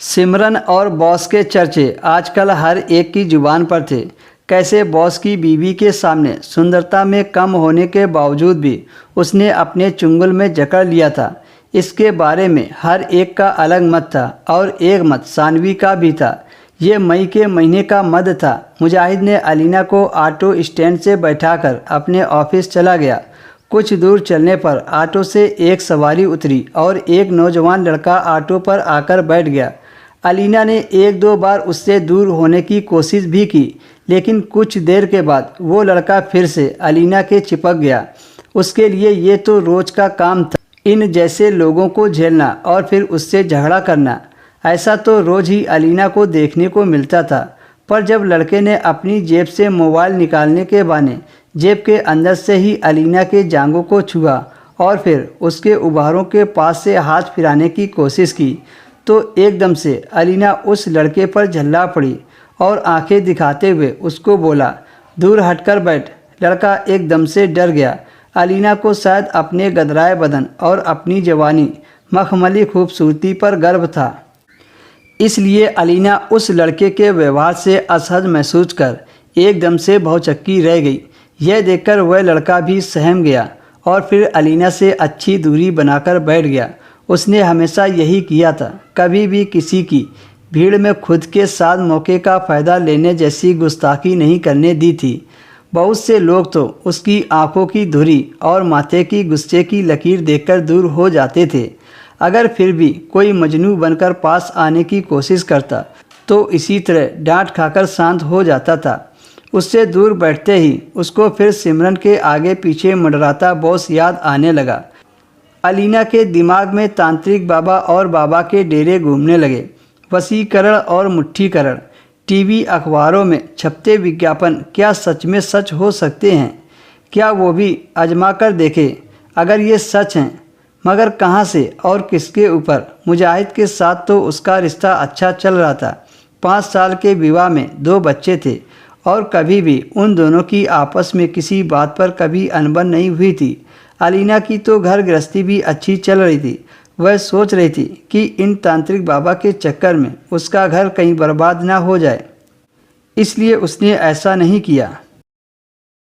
सिमरन और बॉस के चर्चे आजकल हर एक की जुबान पर थे। कैसे बॉस की बीवी के सामने सुंदरता में कम होने के बावजूद भी उसने अपने चुंगल में जकड़ लिया था। इसके बारे में हर एक का अलग मत था और एक मत सानवी का भी था। ये मई के महीने का मध्य था। मुजाहिद ने अलीना को ऑटो स्टैंड से बैठाकर अपने ऑफिस चला गया। कुछ दूर चलने पर ऑटो से एक सवारी उतरी और एक नौजवान लड़का ऑटो पर आकर बैठ गया। अलीना ने एक दो बार उससे दूर होने की कोशिश भी की, लेकिन कुछ देर के बाद वो लड़का फिर से अलीना के चिपक गया। उसके लिए ये तो रोज़ का काम था, इन जैसे लोगों को झेलना और फिर उससे झगड़ा करना। ऐसा तो रोज़ ही अलीना को देखने को मिलता था। पर जब लड़के ने अपनी जेब से मोबाइल निकालने के बहाने जेब के अंदर से ही अलीना के जांघों को छुआ और फिर उसके उबारों के पास से हाथ फिराने की कोशिश की, तो एकदम से अलीना उस लड़के पर झल्ला पड़ी और आंखें दिखाते हुए उसको बोला, दूर हटकर बैठ। लड़का एकदम से डर गया। अलीना को शायद अपने गदराए बदन और अपनी जवानी मखमली खूबसूरती पर गर्व था, इसलिए अलीना उस लड़के के व्यवहार से असहज महसूस कर एकदम से भौचक्की रह गई। यह देखकर वह लड़का भी सहम गया और फिर अलीना से अच्छी दूरी बनाकर बैठ गया। उसने हमेशा यही किया था, कभी भी किसी की भीड़ में खुद के साथ मौके का फ़ायदा लेने जैसी गुस्ताखी नहीं करने दी थी। बहुत से लोग तो उसकी आंखों की धुरी और माथे की गुस्से की लकीर देखकर दूर हो जाते थे। अगर फिर भी कोई मजनू बनकर पास आने की कोशिश करता तो इसी तरह डांट खाकर शांत हो जाता था। उससे दूर बैठते ही उसको फिर सिमरन के आगे पीछे मंडराता बॉस याद आने लगा। अलीना के दिमाग में तांत्रिक बाबा और बाबा के डेरे घूमने लगे। वसीकरण और मुट्ठीकरण, टीवी अखबारों में छपते विज्ञापन क्या सच में सच हो सकते हैं? क्या वो भी आजमा कर देखे अगर ये सच हैं? मगर कहाँ से और किसके ऊपर? मुजाहिद के साथ तो उसका रिश्ता अच्छा चल रहा था। 5 साल के विवाह में 2 बच्चे थे और कभी भी उन दोनों की आपस में किसी बात पर कभी अनबन नहीं हुई थी। अलीना की तो घर गृहस्थी भी अच्छी चल रही थी। वह सोच रही थी कि इन तांत्रिक बाबा के चक्कर में उसका घर कहीं बर्बाद ना हो जाए, इसलिए उसने ऐसा नहीं किया।